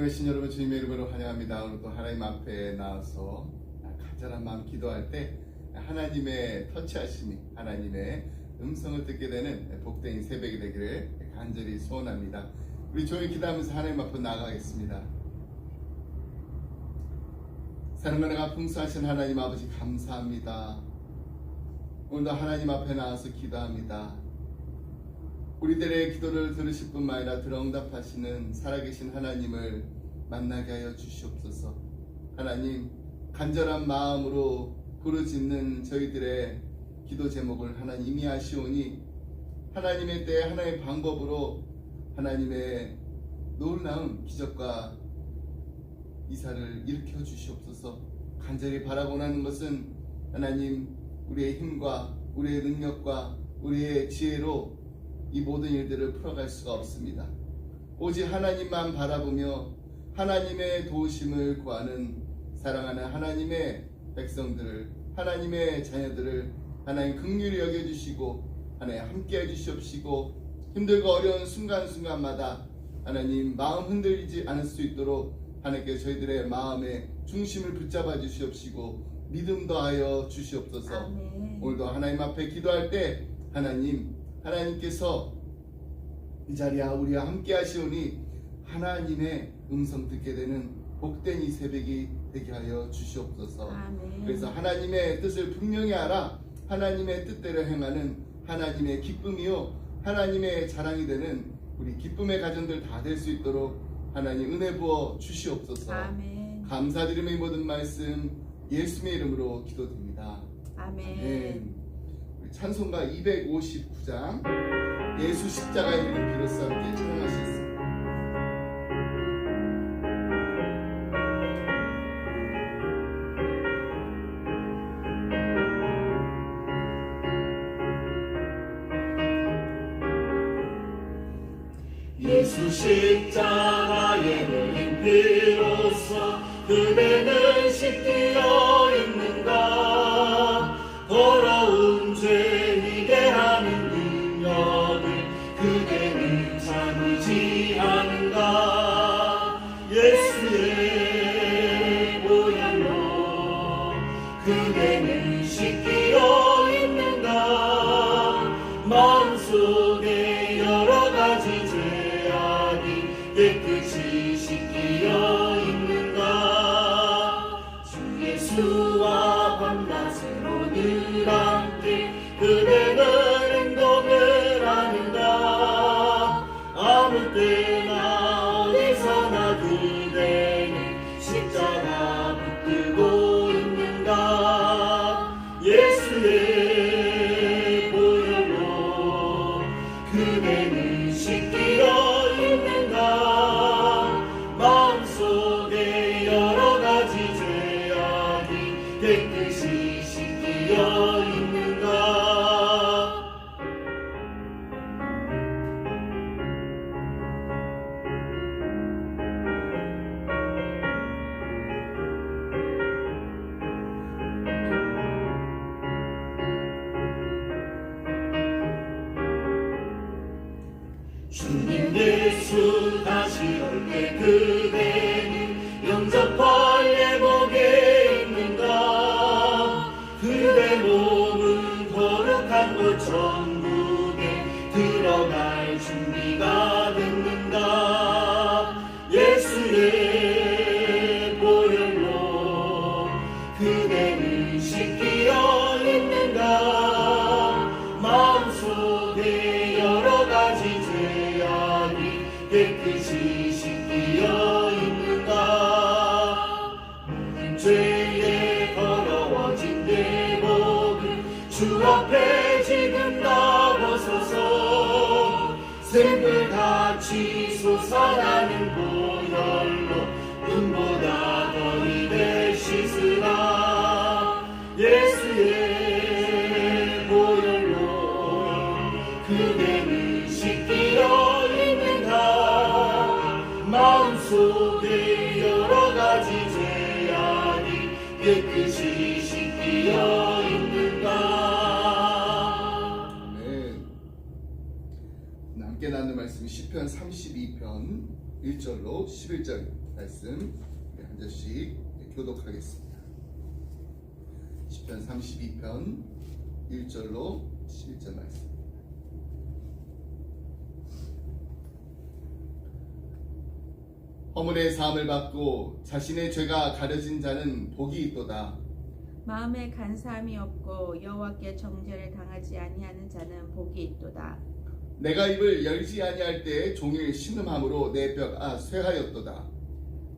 계신 여러분 주님의 이름으로 환영합니다. 오늘 또 하나님 앞에 나와서 간절한 마음 기도할 때 하나님의 터치하심이, 하나님의 음성을 듣게 되는 복된 새벽이 되기를 간절히 소원합니다. 우리 조용히 기도하면서 하나님 앞으로 나아가겠습니다. 사랑과 은혜가 풍성하신 하나님 아버지 감사합니다. 오늘도 하나님 앞에 나와서 기도합니다. 우리들의 기도를 들으실 뿐만 아니라 들어응답하시는 살아계신 하나님을 만나게 하여 주시옵소서. 하나님, 간절한 마음으로 부르짖는 저희들의 기도 제목을 하나님 이미 아시오니 하나님의 때 하나님의 방법으로 하나님의 놀라운 기적과 이사를 일으켜 주시옵소서. 간절히 바라고 하는 것은 하나님, 우리의 힘과 우리의 능력과 우리의 지혜로 이 모든 일들을 풀어갈 수가 없습니다. 오직 하나님만 바라보며 하나님의 도우심을 구하는 사랑하는 하나님의 백성들을, 하나님의 자녀들을 하나님 긍휼히 여겨주시고 하나님 함께 해주시옵시고 힘들고 어려운 순간순간마다 하나님 마음 흔들리지 않을 수 있도록 하나님께 저희들의 마음의 중심을 붙잡아 주시옵시고 믿음 더하여 주시옵소서. 아멘. 오늘도 하나님 앞에 기도할 때 하나님께서 이 자리에 우리와 함께 하시오니 하나님의 음성 듣게 되는 복된 이 새벽이 되게 하여 주시옵소서. 아멘. 그래서 하나님의 뜻을 분명히 알아 하나님의 뜻대로 행하는 하나님의 기쁨이요 하나님의 자랑이 되는 우리 기쁨의 가정들 다 될 수 있도록 하나님 은혜 부어 주시옵소서. 아멘. 감사드리며 이 모든 말씀 예수님의 이름으로 기도드립니다. 아멘. 아멘. 찬송가 259장 예수 십자가의 이름 비로소 함께 찬양하시겠습니다. 예수 십자가의 이름 비로소 그대는 씻기어 있는가. 더러운 죄 이게 하는 능력을 그대는 참지 않은가. 예수의 보혈로 그대는 씻기어 있는가. 마음속에 여러 가지 죄악이 깨끗이 씻기어 있는가. 주 예수와 밤낮으로 늘 함께 그대는 행동을 하는가. 아무 때나 어디서나 그대는 십자가 붙들고 있는가. 예수의 보혈로 그대는 씻기어 있는가. 마음속에 여러 가지 죄악이 깨끗이 씻기어 있는가. 주님 예수 다시 올 때 그대는 영접할 예복에 있는가. 그대 몸은 거룩한 곳 천국에 들어갈 준비가 됐는가. 예수의 보혈로 그대는 씻기어 있는가. 마음속에 여러 가지 죄악이 깨끗이 씻기어 있는가. 모든 죄에 더러워진 예복을 주 앞에 지금 다 벗어서 샘물같이 솟아나는 보혈로 눈보다 더 이를 씻으라. 예수의 보혈로 그대는 씻기어 있는가. 마음속에 여러 가지 죄악이 깨끗이 씻기어 있는가. 함께 나누는 말씀 말씀 시편 32편 1절로 11절 말씀 한 절씩 교독하겠습니다. 시편 32편 1절로 11절 말씀. 허물의 사함을 받고 자신의 죄가 가려진 자는 복이 있도다. 마음에 간사함이 없고 여호와께 정죄를 당하지 아니하는 자는 복이 있도다. 내가 입을 열지 아니할 때 종일 신음함으로 내 뼈가 쇠하였도다.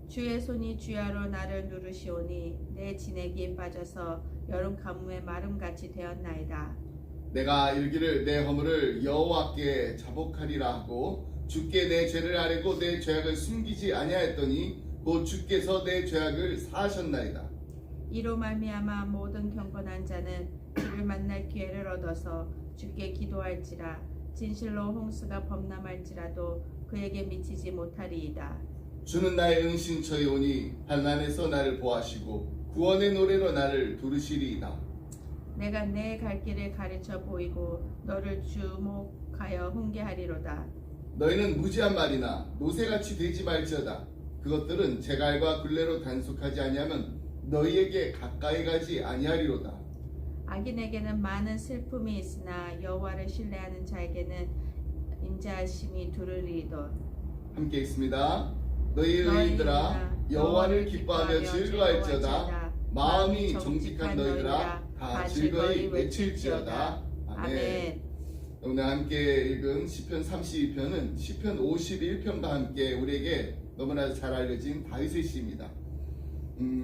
주의 손이 주야로 나를 누르시오니 내 진액이 빠져서 여름 가뭄의 마름같이 되었나이다. 내가 이르기를 내 허물을 여호와께 자복하리라 하고 주께 내 죄를 아뢰고 내 죄악을 숨기지 아니하였더니 곧 주께서 내 죄악을 사하셨나이다. 이로 말미암아 모든 경건한 자는 주를 만날 기회를 얻어서 주께 기도할지라. 진실로 홍수가 범람할지라도 그에게 미치지 못하리이다. 주는 나의 은신처에 오니 환난에서 나를 보하시고 구원의 노래로 나를 부르시리이다. 내가 내 갈 길을 가르쳐 보이고 너를 주목하여 훈계하리로다. 너희는 무지한 말이나 노새같이 되지 말지어다. 그것들은 제갈과 굴레로 단속하지 아니하면 너희에게 가까이 가지 아니하리로다. 악인에게는 많은 슬픔이 있으나 여호와를 신뢰하는 자에게는 인자하심이 두르리이다. 함께 읽습니다. 너희 의인들아 여호와를 기뻐하며 즐거워할지어다. 마음이 정직한 너희들아 다 즐거이 외칠지어다. 아멘. 오늘 함께 읽은 시편 32편은 시편 51편과 함께 우리에게 너무나 잘 알려진 다윗의 시입니다.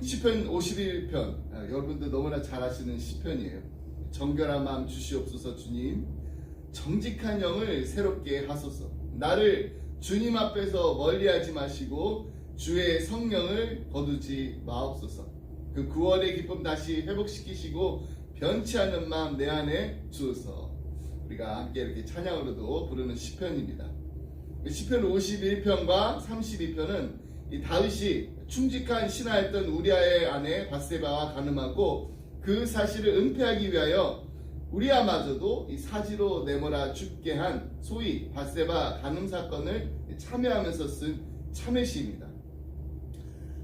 시편 51편 여러분들 너무나 잘 아시는 시편이에요. 정결한 마음 주시옵소서. 주님, 정직한 영을 새롭게 하소서. 나를 주님 앞에서 멀리하지 마시고 주의 성령을 거두지 마옵소서. 그 구원의 기쁨 다시 회복시키시고 변치 않는 마음 내 안에 주소서. 우리가 함께 이렇게 찬양으로도 부르는 시편입니다. 시편 51편과 32편은 이 다윗이 충직한 신하였던 우리아의 아내 밧세바와 간음하고 그 사실을 은폐하기 위하여 우리아마저도 이 사지로 내몰아 죽게 한 소위 밧세바 간음 사건을 참여하면서 쓴 참회시입니다.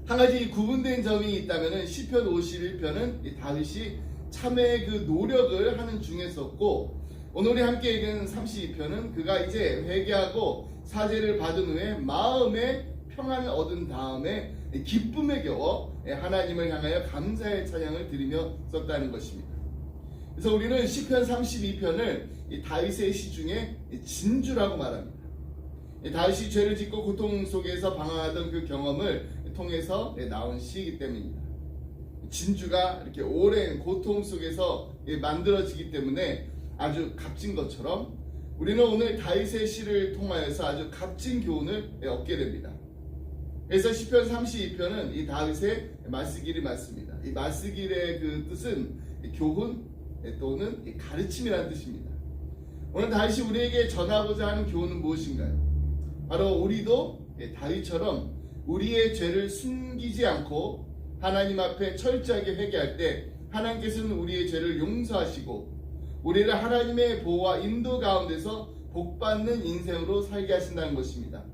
한 가지 구분된 점이 있다면 시편 51편은 이 다윗이 참회의 그 노력을 하는 중에 썼고, 오늘 우리 함께 읽은 32편은 그가 이제 회개하고 사죄를 받은 후에 마음의 평안을 얻은 다음에 기쁨에 겨워 하나님을 향하여 감사의 찬양을 드리며 썼다는 것입니다. 그래서 우리는 시편 32편을 다윗의 시 중에 진주라고 말합니다. 다윗이 죄를 짓고 고통 속에서 방황하던 그 경험을 통해서 나온 시이기 때문입니다. 진주가 이렇게 오랜 고통 속에서 만들어지기 때문에 아주 값진 것처럼 우리는 오늘 다윗의 시를 통하여서 아주 값진 교훈을 얻게 됩니다. 그래서 시편 32편은 이 다윗의 말쓰기를 맞습니다. 이 말쓰기의 그 뜻은 교훈 또는 가르침이라는 뜻입니다. 오늘 다윗이 우리에게 전하고자 하는 교훈은 무엇인가요? 바로 우리도 다윗처럼 우리의 죄를 숨기지 않고 하나님 앞에 철저하게 회개할 때 하나님께서는 우리의 죄를 용서하시고 우리를 하나님의 보호와 인도 가운데서 복받는 인생으로 살게 하신다는 것입니다.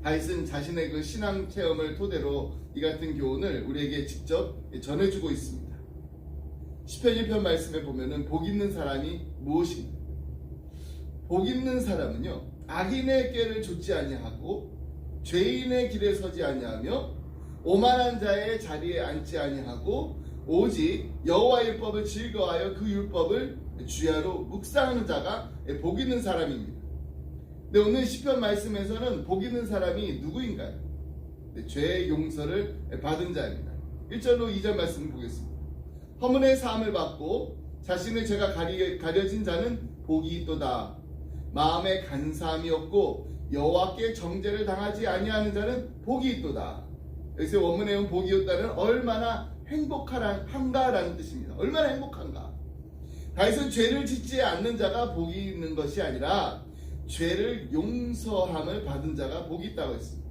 다윗은 자신의 그 신앙 체험을 토대로 이 같은 교훈을 우리에게 직접 전해주고 있습니다. 시편 1편 말씀에 보면은 복 있는 사람이 무엇인가? 복 있는 사람은요, 악인의 꾀를 좇지 아니하고 죄인의 길에 서지 아니하며 오만한 자의 자리에 앉지 아니하고 오직 여호와의 율법을 즐거워하여 그 율법을 주야로 묵상하는 자가 복 있는 사람입니다. 근데 오늘 시편 말씀에서는 복 있는 사람이 누구인가요? 죄의 용서를 받은 자입니다. 1절로 2절 말씀 보겠습니다. 허물의 사함을 받고 자신의 죄가 가려진 자는 복이 있도다. 마음에 간사함이 없고 여호와께 정죄를 당하지 아니하는 자는 복이 있도다. 여기서 원문에 온 복이 있다는 얼마나 행복한가라는 뜻입니다. 얼마나 행복한가. 다윗은 죄를 짓지 않는 자가 복이 있는 것이 아니라 죄를 용서함을 받은 자가 복이 있다고 했습니다.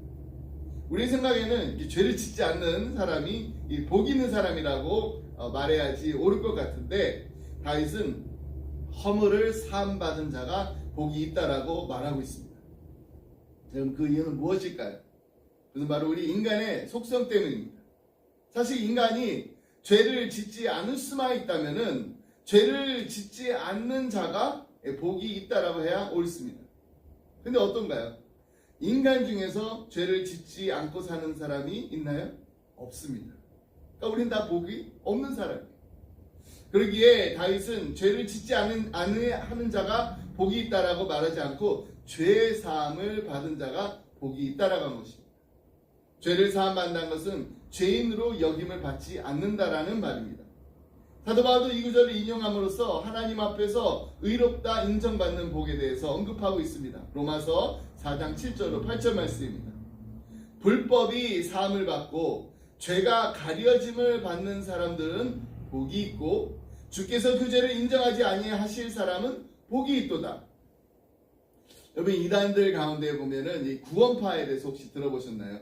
우리 생각에는 죄를 짓지 않는 사람이 복이 있는 사람이라고 말해야지 옳을 것 같은데, 다윗은 허물을 사함받은 자가 복이 있다라고 말하고 있습니다. 여러분 그 이유는 무엇일까요? 그것은 바로 우리 인간의 속성 때문입니다. 사실 인간이 죄를 짓지 않을 수만 있다면은 죄를 짓지 않는 자가 복이 있다라고 해야 옳습니다. 근데 어떤가요? 인간 중에서 죄를 짓지 않고 사는 사람이 있나요? 없습니다. 그러니까 우리는 다 복이 없는 사람이에요. 그러기에 다윗은 죄를 짓지 하는 자가 복이 있다라고 말하지 않고 죄 사함을 받은 자가 복이 있다라고 한 것입니다. 죄를 사함 받는다는 것은 죄인으로 여김을 받지 않는다라는 말입니다. 사도 바울도 이 구절을 인용함으로써 하나님 앞에서 의롭다 인정받는 복에 대해서 언급하고 있습니다. 로마서 4장 7절로 8절 말씀입니다. 불법이 사함을 받고 죄가 가려짐을 받는 사람들은 복이 있고 주께서 그 죄를 인정하지 아니하실 사람은 복이 있도다. 여러분 이단들 가운데 보면은 이 구원파에 대해서 혹시 들어보셨나요?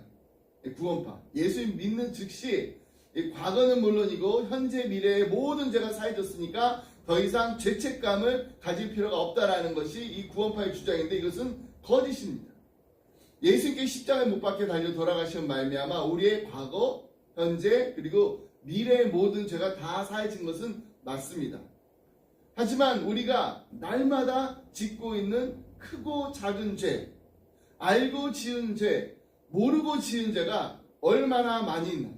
구원파. 예수님 믿는 즉시 과거는 물론이고 현재 미래의 모든 죄가 사해졌으니까 더 이상 죄책감을 가질 필요가 없다라는 것이 이 구원파의 주장인데 이것은 거짓입니다. 예수님께 십자가에 못 박혀 달려 돌아가신 말미암아 우리의 과거, 현재 그리고 미래의 모든 죄가 다 사해진 것은 맞습니다. 하지만 우리가 날마다 짓고 있는 크고 작은 죄, 알고 지은 죄, 모르고 지은 죄가 얼마나 많이 있나?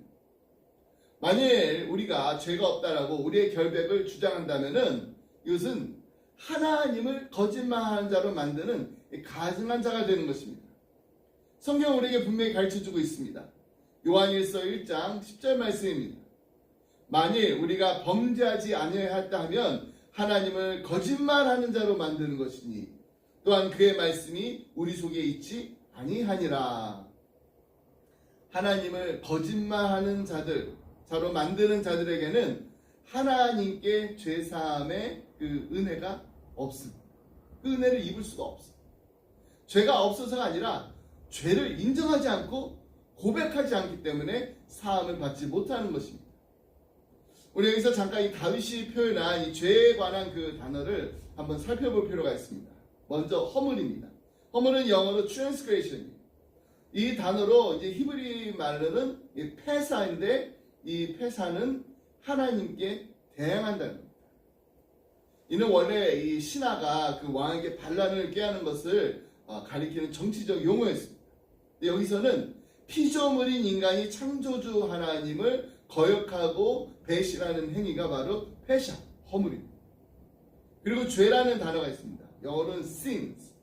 만일 우리가 죄가 없다라고 우리의 결백을 주장한다면은 이것은 하나님을 거짓말하는 자로 만드는 가증한 자가 되는 것입니다. 성경 우리에게 분명히 가르쳐주고 있습니다. 요한일서 1장 10절 말씀입니다. 만일 우리가 범죄하지 아니하였다 하면 하나님을 거짓말하는 자로 만드는 것이니 또한 그의 말씀이 우리 속에 있지 아니하니라. 하나님을 거짓말하는 자로 만드는 자들에게는 하나님께 죄사함의 그 은혜가 없습니다. 그 은혜를 입을 수가 없어요. 죄가 없어서가 아니라 죄를 인정하지 않고 고백하지 않기 때문에 사함을 받지 못하는 것입니다. 우리 여기서 잠깐 이 다윗이 표현한 이 죄에 관한 그 단어를 한번 살펴볼 필요가 있습니다. 먼저 허물입니다. 허물은 영어로 transgression입니다. 이 단어로 이제 히브리 말로는 폐사인데 이 폐사는 하나님께 대항한다는 겁니다. 이는 원래 이 신하가 그 왕에게 반란을 꾀하는 것을 가리키는 정치적 용어였습니다. 여기서는 피조물인 인간이 창조주 하나님을 거역하고 배신하는 행위가 바로 폐사, 허물입니다. 그리고 죄라는 단어가 있습니다. 영어로는 sins,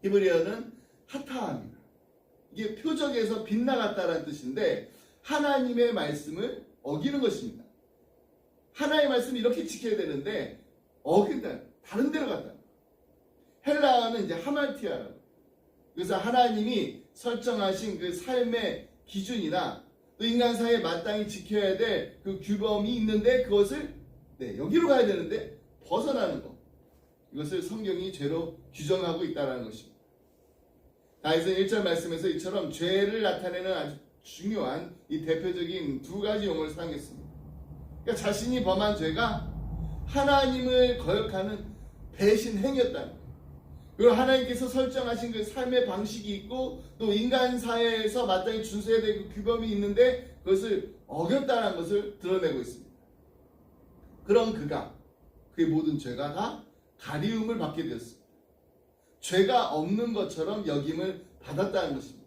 히브리어는 하타입니다. 이게 표적에서 빗나갔다는 뜻인데 하나님의 말씀을 어기는 것입니다. 하나님의 말씀을 이렇게 지켜야 되는데 어긴다, 다른 데로 갔다. 헬라어는 이제 하말티아라고. 그래서 하나님이 설정하신 그 삶의 기준이나 또 인간 사회에 마땅히 지켜야 될 그 규범이 있는데 그것을 여기로 가야 되는데 벗어나는 것. 이것을 성경이 죄로 규정하고 있다는 것입니다. 다윗은 1절 말씀에서 이처럼 죄를 나타내는 아주 중요한 이 대표적인 두 가지 용어를 사용했습니다. 그러니까 자신이 범한 죄가 하나님을 거역하는 배신 행위였다는 거예요. 그리고 하나님께서 설정하신 그 삶의 방식이 있고 또 인간 사회에서 마땅히 준수해야 될 그 규범이 있는데 그것을 어겼다는 것을 드러내고 있습니다. 그런 그의 모든 죄가 다 가리움을 받게 되었습니다. 죄가 없는 것처럼 여김을 받았다는 것입니다.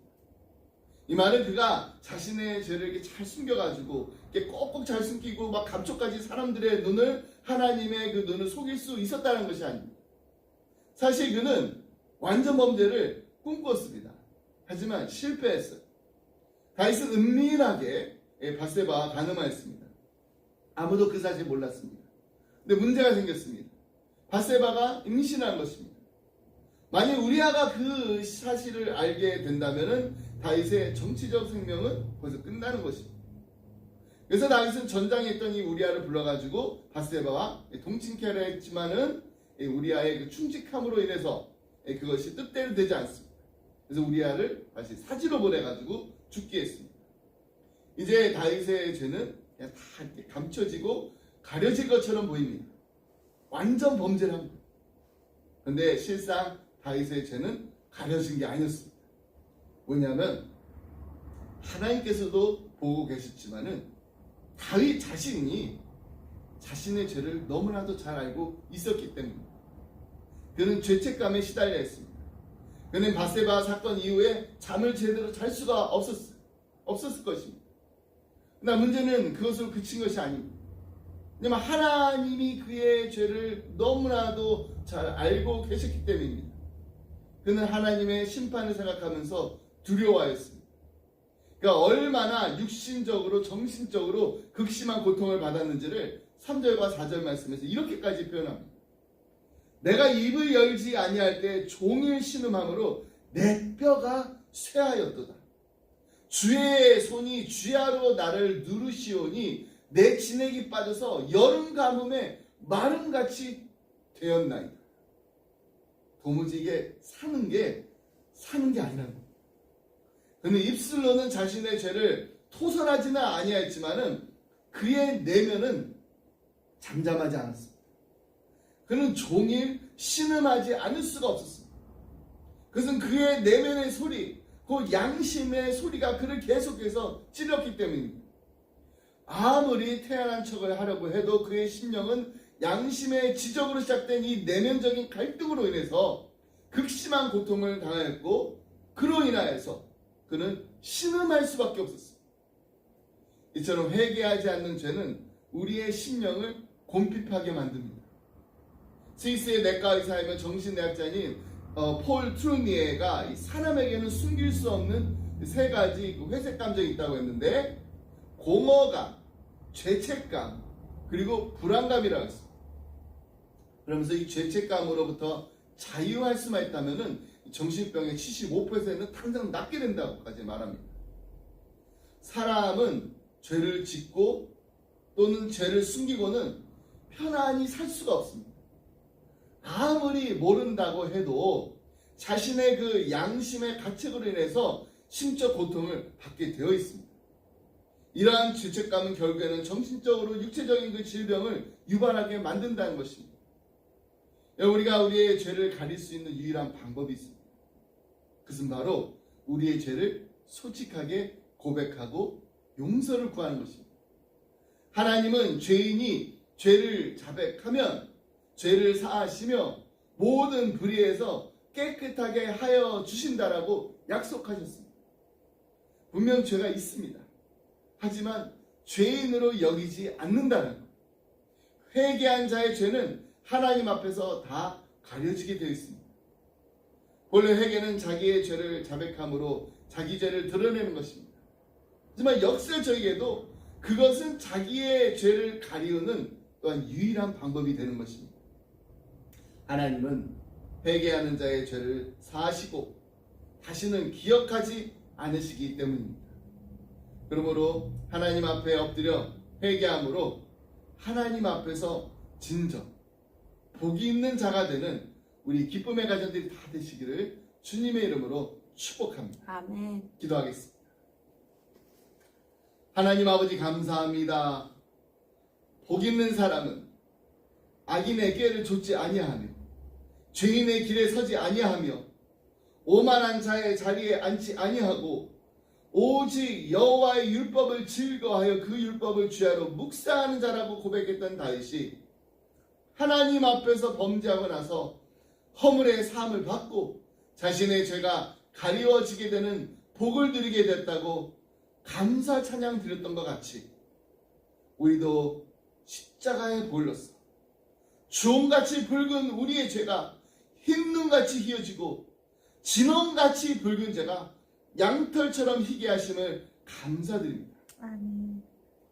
이 말은 그가 자신의 죄를 이렇게 잘 숨겨가지고 이렇게 꼭꼭 잘 숨기고 막 감쪽까지 사람들의 눈을 하나님의 그 눈을 속일 수 있었다는 것이 아닙니다. 사실 그는 완전 범죄를 꿈꿨습니다. 하지만 실패했어요. 다윗은 은밀하게 밧세바와 간음하였습니다. 아무도 그 사실 몰랐습니다. 근데 문제가 생겼습니다. 밧세바가 임신한 것입니다. 만약 우리아가 그 사실을 알게 된다면 다윗의 정치적 생명은 거기서 끝나는 것입니다. 그래서 다윗은 전장에 있던 이 우리아를 불러가지고 밧세바와 동침케 했지만은 우리아의 그 충직함으로 인해서 그것이 뜻대로 되지 않습니다. 그래서 우리아를 다시 사지로 보내가지고 죽게 했습니다. 이제 다윗의 죄는 그냥 다 이렇게 감춰지고 가려질 것처럼 보입니다. 완전 범죄를 합니다. 그런데 실상 다윗의 죄는 가려진 게 아니었습니다. 뭐냐면 하나님께서도 보고 계셨지만은 다윗 자신이 자신의 죄를 너무나도 잘 알고 있었기 때문입니다. 그는 죄책감에 시달려 했습니다. 그는 바세바 사건 이후에 잠을 제대로 잘 수가 없었을 것입니다. 그러나 문제는 그것으로 그친 것이 아닙니다. 왜냐하면 하나님이 그의 죄를 너무나도 잘 알고 계셨기 때문입니다. 그는 하나님의 심판을 생각하면서 두려워하였습니다. 그러니까 얼마나 육신적으로 정신적으로 극심한 고통을 받았는지를 3절과 4절 말씀에서 이렇게까지 표현합니다. 내가 입을 열지 아니할 때 종일 신음함으로 내 뼈가 쇠하였도다. 주의 손이 쥐하로 나를 누르시오니 내 진액이 빠져서 여름 가뭄에 마름같이 되었나이다. 도무지 이게 사는 게 아니라는 겁니다. 그는 입술로는 자신의 죄를 토설하지는 아니하였지만은 그의 내면은 잠잠하지 않았습니다. 그는 종일 신음하지 않을 수가 없었습니다. 그것은 그의 내면의 소리, 그 양심의 소리가 그를 계속해서 찔렀기 때문입니다. 아무리 태연한 척을 하려고 해도 그의 심령은 양심의 지적으로 시작된 이 내면적인 갈등으로 인해서 극심한 고통을 당하였고, 그로 인하여서 그는 신음할 수밖에 없었습니다. 이처럼 회개하지 않는 죄는 우리의 심령을 곰핍하게 만듭니다. 스위스의 내과 의사이며 정신의학자인 폴 트루니에가 이 사람에게는 숨길 수 없는 세 가지 회색 감정이 있다고 했는데, 공허감, 죄책감, 그리고 불안감이라고 했습니다. 그러면서 이 죄책감으로부터 자유할 수만 있다면은 정신병의 75%는 당장 낫게 된다고까지 말합니다. 사람은 죄를 짓고 또는 죄를 숨기고는 편안히 살 수가 없습니다. 아무리 모른다고 해도 자신의 그 양심의 가책으로 인해서 심적 고통을 받게 되어 있습니다. 이러한 죄책감은 결국에는 정신적으로 육체적인 그 질병을 유발하게 만든다는 것입니다. 우리가 우리의 죄를 가릴 수 있는 유일한 방법이 있습니다. 그것은 바로 우리의 죄를 솔직하게 고백하고 용서를 구하는 것입니다. 하나님은 죄인이 죄를 자백하면 죄를 사하시며 모든 불의에서 깨끗하게 하여 주신다라고 약속하셨습니다. 분명 죄가 있습니다. 하지만 죄인으로 여기지 않는다는 것. 회개한 자의 죄는 하나님 앞에서 다 가려지게 되어 있습니다. 본래 회개는 자기의 죄를 자백함으로 자기 죄를 드러내는 것입니다. 하지만 역설적이게도 그것은 자기의 죄를 가리우는 또한 유일한 방법이 되는 것입니다. 하나님은 회개하는 자의 죄를 사하시고 다시는 기억하지 않으시기 때문입니다. 그러므로 하나님 앞에 엎드려 회개함으로 하나님 앞에서 진정 복이 있는 자가 되는 우리 기쁨의 가정들이 다 되시기를 주님의 이름으로 축복합니다. 아멘. 기도하겠습니다. 하나님 아버지 감사합니다. 복 있는 사람은 악인의 꾀를 좇지 아니하며 죄인의 길에 서지 아니하며 오만한 자의 자리에 앉지 아니하고 오직 여호와의 율법을 즐거워하여 그 율법을 주야로 묵상하는 자라고 고백했던 다윗이 하나님 앞에서 범죄하고 나서 허물의 사함을 받고 자신의 죄가 가리워지게 되는 복을 누리게 됐다고 감사 찬양 드렸던 것 같이 우리도 십자가에 보일러서 주홍같이 붉은 우리의 죄가 흰눈같이 희어지고 진홍같이 붉은 죄가 양털처럼 희게 하심을 감사드립니다. 아멘.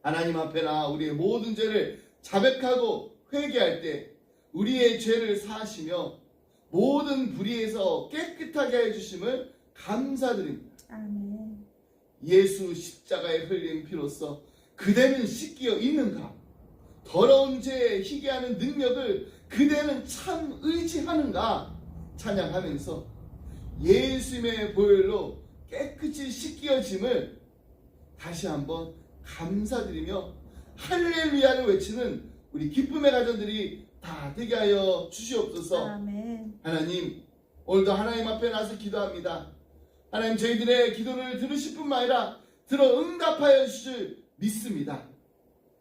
하나님 앞에 나 우리의 모든 죄를 자백하고 회개할 때 우리의 죄를 사하시며 모든 불의에서 깨끗하게 해주심을 감사드립니다. 아멘. 예수 십자가에 흘린 피로써 그대는 씻겨 있는가? 더러운 죄에 희게 하는 능력을 그대는 참 의지하는가? 찬양하면서 예수님의 보혈로 깨끗이 씻겨짐을 다시 한번 감사드리며 할렐루야를 외치는 우리 기쁨의 가정들이 다 되게 하여 주시옵소서. 아멘. 하나님, 오늘도 하나님 앞에 나서 기도합니다. 하나님, 저희들의 기도를 들으실 뿐만 아니라 들어 응답하여 주실 믿습니다.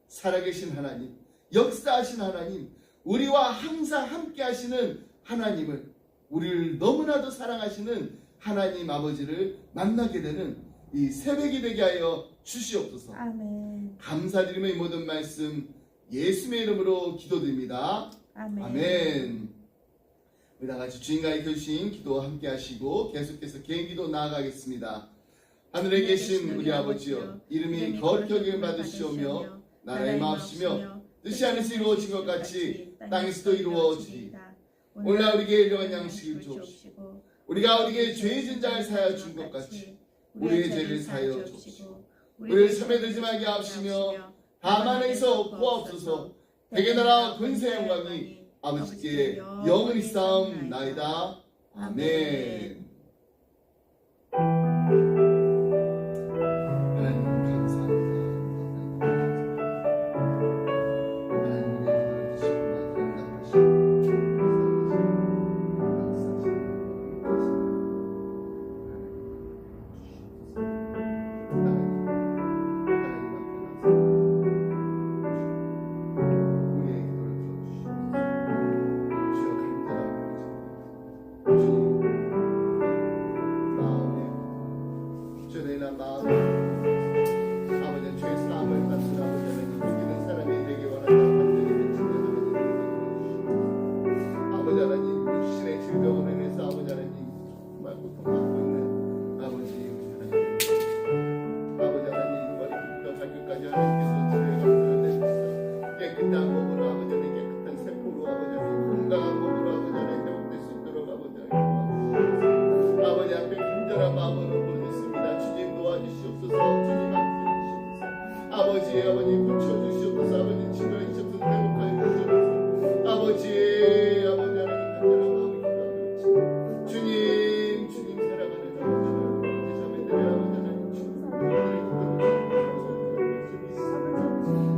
살아계신 하나님, 역사하신 하나님, 우리와 항상 함께 하시는 하나님을, 우리를 너무나도 사랑하시는 하나님 아버지를 만나게 되는 이 새벽이 되게 하여 주시옵소서. 아멘. 감사드리며 이 모든 말씀 예수님의 이름으로 기도드립니다. 아멘. 아멘. 우리 다 같이 주님과의 교신 기도 함께 하시고 계속해서 개인 기도 나아가겠습니다. 하늘에 계신 우리 아버지여, 이름이 거룩히 여김을 받으시오며 나라의 마옵시며 뜻이 하늘에서 이루어진 것 같이 땅에서도 이루어지리이다. 오늘날 우리에게 일용할 양식을 주옵시고 우리가 우리에게 죄 지은 자를 사하여 준 것 같이 우리의 죄를 사하여 주옵시고 우리를 시험에 들지 말게 하옵시며 다만 에서 구하옵소서. 대개 나라와 권세 영광이 아버지께 영원히 싸움나이다. 아멘. 하나님 감사합니다. 하나님의 기도를 듣시고 응답하시고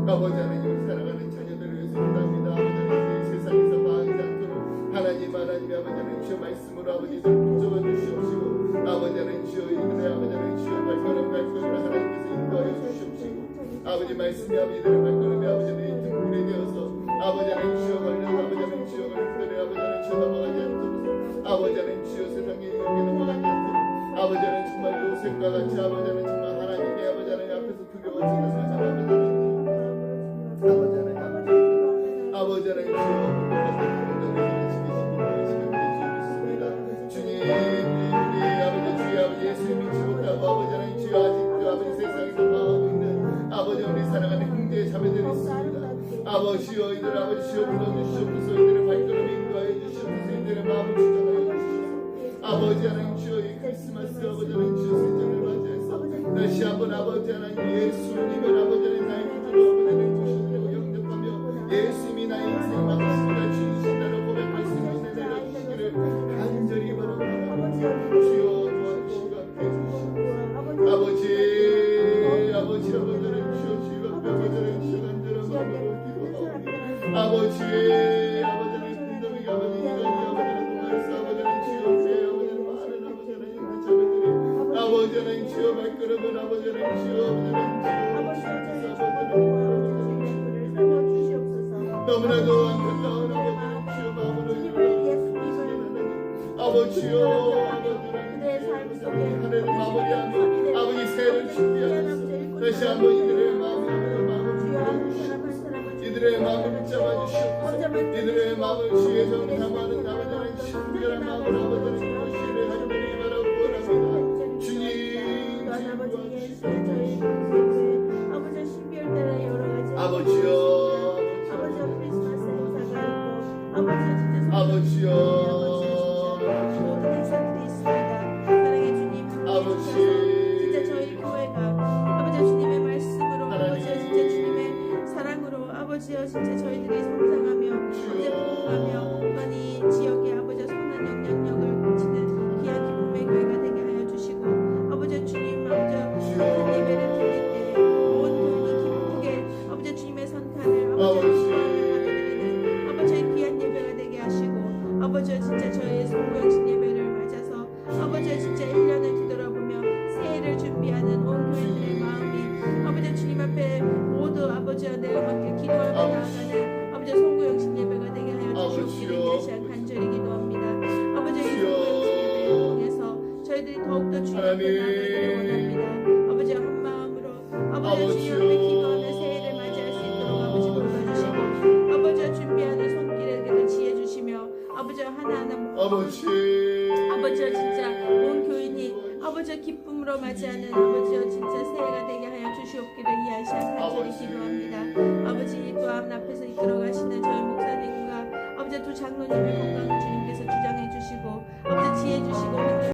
아버지 하나님, 사랑하는 자녀들을 위해서 기도합니다. 아버지, 세상에서 망하지 않도록 하나님 아버지 주여 말씀으로 아버지 붙잡아 주시옵시고, 아버지 하나님 주여 이들의 아버지 하나님 주여 발걸음을 하나님께서 인도하여 주시옵시고, 아버지 말씀이 아버지들의 발걸음이 아버지들의 등불이 되어서 아버지 하나님 주여 걸려서 아버지 하나님 주여 걸려서 아버지 하나님 주여 넘어가지 않도록, 아버지 하나님 주여 세상에 이렇게 넘어가지 않도록, 아버지 하나님 정말로 색과 같이 아버지 하나님 정말 하나님의 아버지 하나님 앞에서 두려워지면서 아버지 하나님 아버지 하나님 주님 우리 아버지 주여 아버지 예수 믿지 못하고 아버지 하나님 주여 아직도 아버지 세상에서 망하고 있는 아버지 우리 사랑하는 형제 자매들이 있습니다. 아버지여 이들 아버지 주여 불러주시옵소서. 이들의 발걸음을 인도하여 주시옵소서. 이들의 마음을 주장하여 주시옵소서. 아버지 하나님 주여 이 크리스마스 아버지 하나님 주여 세전을 맞이해서 다시 한번 아버지 하나님 예수님을 아버지 하나님 나의 구주로 아버지 하나님 주시옵소서. 예수님이 나의 인생 맞으십니다. 주이신다는 고백할 수 있는 내려주시기를 간절히 바랍니다. 주여 도와주시고 함께 해주시옵소서. 아버지 하나님 주여 주여 아버지를 주여 간절한 마음으로 기도하옵니다. 아버지 하나님 군동이 아버지 이간이 아버지는 동안에서 아버지 하나님 주여 제 아버지는 많은 아버지 하나님 자매들이 아버지 하나님 주여 발걸음은 아버지 하나님 주여 아버지 하나님 주여 너무나도 안타까운 아버지 주여 마음으로 아버지여 하늘을 마무리하며 아버지 새해를 준비하소서. 다시 한번 이들의 마음을 붙잡아주시옵소서. 이들의 마음을 붙잡아주시옵소서. 이들의 마음을 주의 정탐하는 아버지는 신비한 마음을 아버지는 무시를 하시기를 바라고 원합니다. 주님 아버지여 아버지여 사랑의 주님 아버지 진짜 저희 교회가 아버지 주님의 말씀으로 아버지 진짜 주님의 사랑으로 아버지여 진짜 저희들이 성장하며 아버지 부흥하며 또한 이 지역에 아버지 선한 영향력을 끼치는 귀한 기쁨의 교회가 되게 하여 주시고 아버지 주님 아버지 큰 예배를 드릴 때 온통이 기쁘게 아버지 주님의 선탄을 아버지 귀한 예배가 되게 하시고 아버지 진짜 저희의 성도역신 예배를 아버지여 내가 함께 기도하며 나아가는 아버지여 송구영신 예배가 되게 하여 주시옵기를 다시 한 간절히 기도합니다. 아버지여 이 송구영신 예배를 통해서 저희들이 더욱더 주님 앞에 나아가기를 원합니다. 아버지여 한 마음으로 아버지여 주님 앞에 기도하며 새해를 맞이할 수 있도록 아버지 도와주시고 아버지여 준비하는 손길에게도 지혜 주시며 아버지여 하나하나 아버지여 진짜 온 교인이 아버지여 기쁨으로 맞이하는 아버지여 진짜 새해가 되게 하여 주시옵기를 이 시간 간절히 기도합니다. 아버지 또한 앞에서 이끌어 가시는 저희 목사님과 아버지 두 장로님의 건강을 주님께서 주장해 주시고 아버지 지혜 주시고